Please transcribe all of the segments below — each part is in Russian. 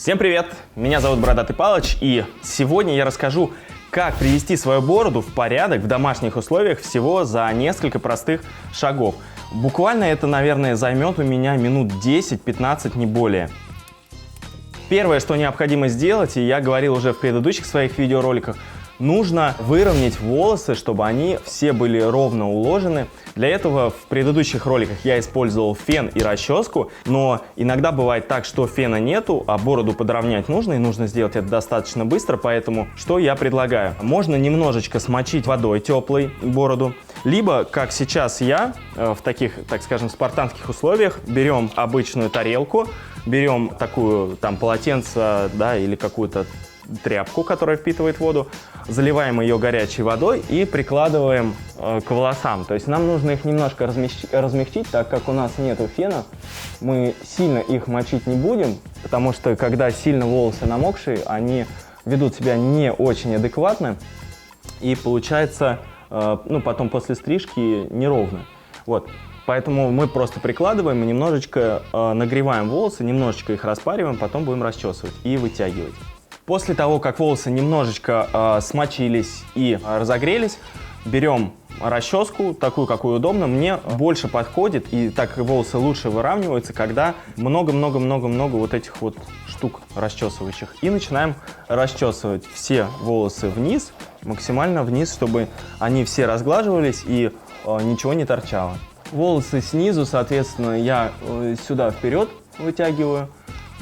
Всем привет! Меня зовут Бородатый Палыч, и сегодня я расскажу, как привести свою бороду в порядок в домашних условиях всего за несколько простых шагов. Буквально это, наверное, займет у меня минут 10-15, не более. Первое, что необходимо сделать, и я говорил уже в предыдущих своих видеороликах, нужно выровнять волосы, чтобы они все были ровно уложены. Для этого в предыдущих роликах я использовал фен и расческу, но иногда бывает так, что фена нету, а бороду подровнять нужно, и нужно сделать это достаточно быстро, поэтому что я предлагаю? Можно немножечко смочить водой теплой бороду, либо, как сейчас я, в таких, так скажем, спартанских условиях, берем обычную тарелку, берем такую там полотенце, да, или какую-то тряпку, которая впитывает воду, заливаем ее горячей водой и прикладываем к волосам. То есть нам нужно их немножко размягчить, так как у нас нету фена, мы сильно их мочить не будем, потому что когда сильно волосы намокшие, они ведут себя не очень адекватно, и получается, потом после стрижки неровно. Вот. Поэтому мы просто прикладываем и немножечко нагреваем волосы, немножечко их распариваем, потом будем расчесывать и вытягивать. После того, как волосы немножечко смочились и разогрелись, берем расческу, такую, какую удобно. Мне больше подходит, и так волосы лучше выравниваются, когда много-много-много-много вот этих вот штук расчесывающих. И начинаем расчесывать все волосы вниз, максимально вниз, чтобы они все разглаживались и ничего не торчало. Волосы снизу, соответственно, я сюда вперед вытягиваю.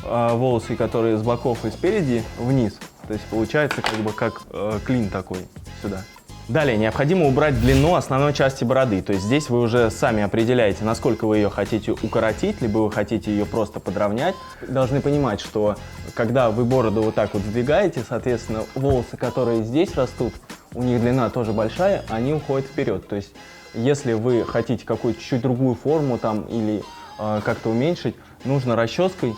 Волосы, которые с боков и спереди, вниз. То есть получается как бы как клин такой сюда. Далее необходимо убрать длину основной части бороды. То есть здесь вы уже сами определяете, насколько вы ее хотите укоротить, либо вы хотите ее просто подровнять. Должны понимать, что когда вы бороду вот так вот сдвигаете, соответственно, волосы, которые здесь растут, у них длина тоже большая, они уходят вперед. То есть если вы хотите какую-то чуть-чуть другую форму там или как-то уменьшить, нужно расческой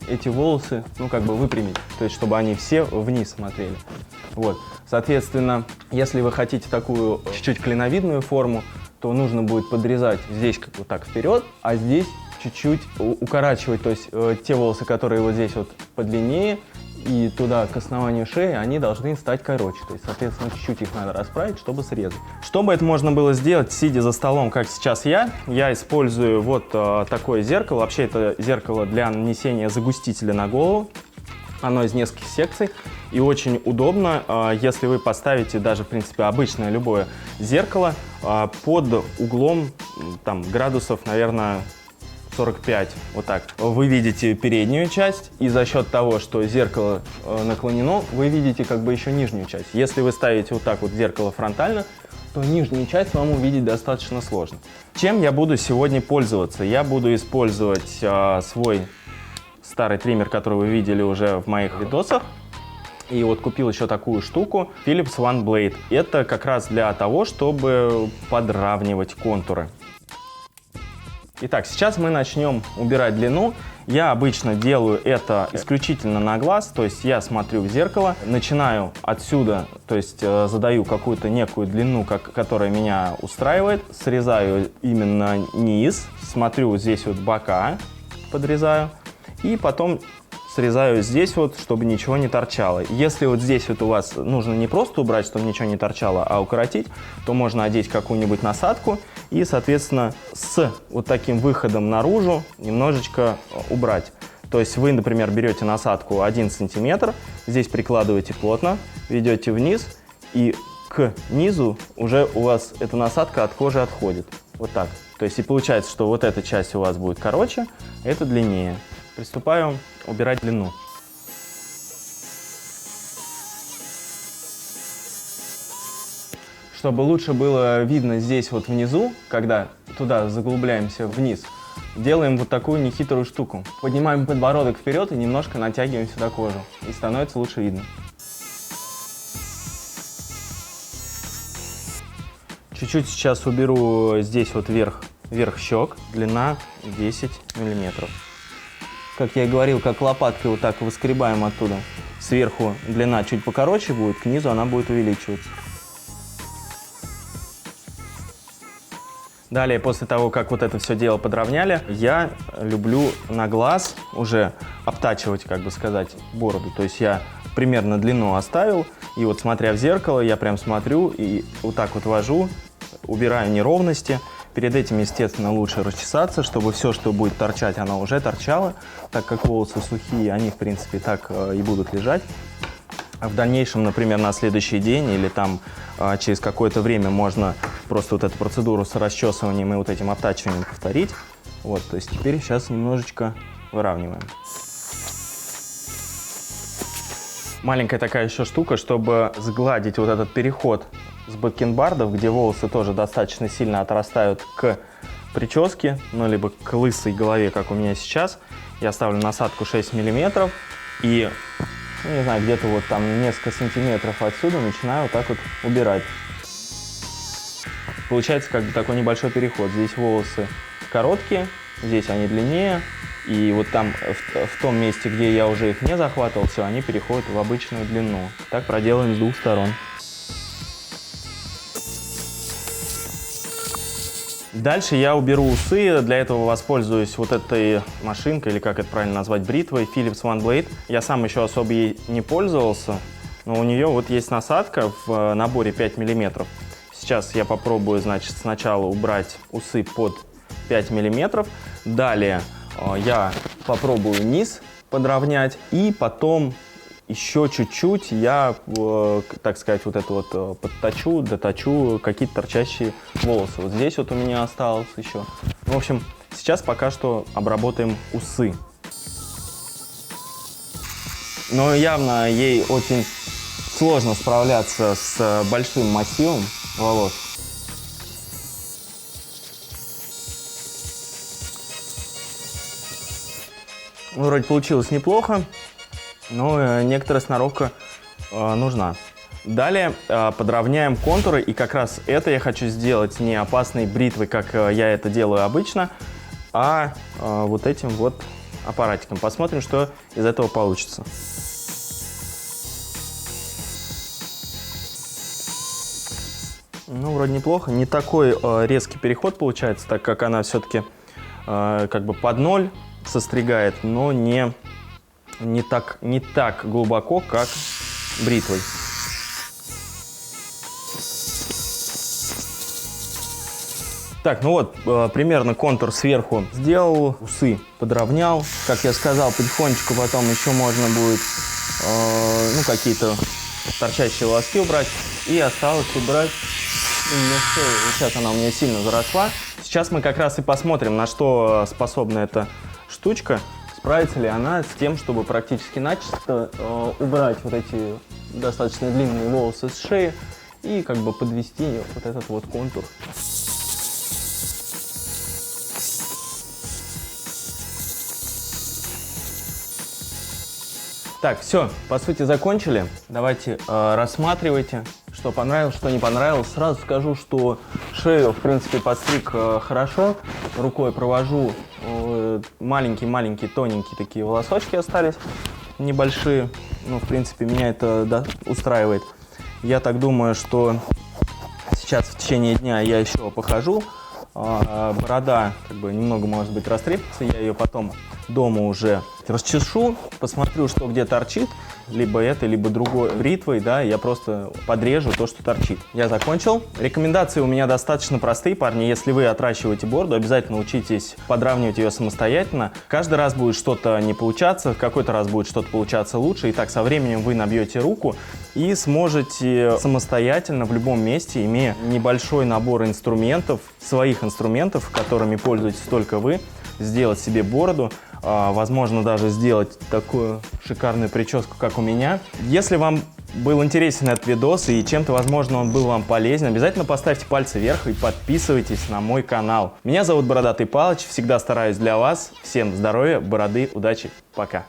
эти волосы, выпрямить, то есть чтобы они все вниз смотрели. Вот. Соответственно, если вы хотите такую чуть-чуть клиновидную форму, то нужно будет подрезать здесь как вот так вперед, а здесь чуть-чуть укорачивать, то есть те волосы, которые вот здесь вот подлиннее, и туда к основанию шеи, они должны стать короче. То есть, соответственно, чуть-чуть их надо расправить, чтобы срезать. Чтобы это можно было сделать, сидя за столом, как сейчас я использую вот такое зеркало. Вообще, это зеркало для нанесения загустителя на голову. Оно из нескольких секций. И очень удобно, если вы поставите даже, в принципе, обычное любое зеркало под углом там, градусов, наверное, 45, вот так. Вы видите переднюю часть, и за счет того, что зеркало наклонено, вы видите как бы еще нижнюю часть. Если вы ставите вот так вот зеркало фронтально, то нижнюю часть вам увидеть достаточно сложно. Чем я буду сегодня пользоваться? Я буду использовать свой старый триммер, который вы видели уже в моих видосах. И вот купил еще такую штуку, Philips One Blade. Это как раз для того, чтобы подравнивать контуры. Итак, сейчас мы начнем убирать длину. Я обычно делаю это исключительно на глаз, то есть я смотрю в зеркало, начинаю отсюда, то есть задаю какую-то некую длину, которая меня устраивает, срезаю именно низ, смотрю здесь вот бока, подрезаю, и потом срезаю здесь вот, чтобы ничего не торчало. Если вот здесь вот у вас нужно не просто убрать, чтобы ничего не торчало, а укоротить, то можно одеть какую-нибудь насадку и, соответственно, с вот таким выходом наружу немножечко убрать. То есть вы, например, берете насадку 1 сантиметр, здесь прикладываете плотно, ведете вниз, и к низу уже у вас эта насадка от кожи отходит. Вот так. То есть и получается, что вот эта часть у вас будет короче, это длиннее. Приступаю убирать длину. Чтобы лучше было видно здесь вот внизу, когда туда заглубляемся вниз, делаем вот такую нехитрую штуку. Поднимаем подбородок вперед и немножко натягиваем сюда кожу. И становится лучше видно. Чуть-чуть сейчас уберу здесь вот верх щек, длина 10 миллиметров. Как я и говорил, как лопаткой вот так выскребаем оттуда. Сверху длина чуть покороче будет, к низу она будет увеличиваться. Далее, после того, как вот это все дело подровняли, я люблю на глаз уже обтачивать, как бы сказать, бороду. То есть я примерно длину оставил, и вот смотря в зеркало, я прям смотрю и вот так вот вожу, убираю неровности. Перед этим, естественно, лучше расчесаться, чтобы все, что будет торчать, оно уже торчало, так как волосы сухие, они, в принципе, так и будут лежать. А в дальнейшем, например, на следующий день или там через какое-то время можно просто вот эту процедуру с расчесыванием и вот этим обтачиванием повторить. Вот, то есть теперь сейчас немножечко выравниваем. Маленькая такая еще штука, чтобы сгладить вот этот переход с бакенбардов, где волосы тоже достаточно сильно отрастают к прическе, ну, либо к лысой голове, как у меня сейчас. Я ставлю насадку 6 мм и, ну, не знаю, где-то вот там несколько сантиметров отсюда начинаю вот так вот убирать. Получается как бы такой небольшой переход. Здесь волосы короткие, здесь они длиннее. И вот там, в том месте, где я уже их не захватывал, все, они переходят в обычную длину. Так проделаем с двух сторон. Дальше я уберу усы. Для этого воспользуюсь вот этой машинкой, или как это правильно назвать, бритвой, Philips One Blade. Я сам еще особо ей не пользовался, но у нее вот есть насадка в наборе 5 мм. Сейчас я попробую, значит, сначала убрать усы под 5 мм. Далее я попробую низ подровнять, и потом еще чуть-чуть я, так сказать, вот это вот подточу, доточу какие-то торчащие волосы. Вот здесь вот у меня осталось еще. В общем, сейчас пока что обработаем усы. Но явно ей очень сложно справляться с большим массивом волос. Вроде получилось неплохо, но некоторая сноровка нужна. Далее подровняем контуры, и как раз это я хочу сделать не опасной бритвой, как я это делаю обычно, а вот этим вот аппаратиком. Посмотрим, что из этого получится. Ну, вроде неплохо. Не такой резкий переход получается, так как она все-таки как бы под ноль состригает, но не так глубоко, как бритвой. Так, ну вот, примерно контур сверху сделал, усы подровнял. Как я сказал, потихонечку потом еще можно будет ну, какие-то торчащие волоски убрать. И осталось убрать шею. Сейчас она у меня сильно заросла. Сейчас мы как раз и посмотрим, на что способна эта штучка. Справится ли она с тем, чтобы практически начисто убрать вот эти достаточно длинные волосы с шеи и как бы подвести вот этот вот контур. Так, все, по сути, закончили. Давайте рассматривайте, что понравилось, что не понравилось. Сразу скажу, что шею, в принципе, подстриг хорошо. Рукой провожу, маленькие, тоненькие такие волосочки остались, небольшие. Ну, в принципе, меня это устраивает. Я так думаю, что сейчас в течение дня я еще похожу. Борода как бы немного, может быть, растрепится. Я ее потом дома уже расчешу, посмотрю, что где торчит, либо это, либо другой бритвой, да, я просто подрежу то, что торчит. Я закончил. Рекомендации у меня достаточно простые, парни. Если вы отращиваете бороду, обязательно учитесь подравнивать ее самостоятельно. Каждый раз будет что-то не получаться, в какой-то раз будет что-то получаться лучше, и так со временем вы набьете руку и сможете самостоятельно в любом месте, имея небольшой набор инструментов, своих инструментов, которыми пользуетесь только вы, сделать себе бороду, возможно, даже сделать такую шикарную прическу, как у меня. Если вам был интересен этот видос и чем-то, возможно, он был вам полезен, обязательно поставьте пальцы вверх и подписывайтесь на мой канал. Меня зовут Бородатый Палыч, всегда стараюсь для вас. Всем здоровья, бороды, удачи, пока!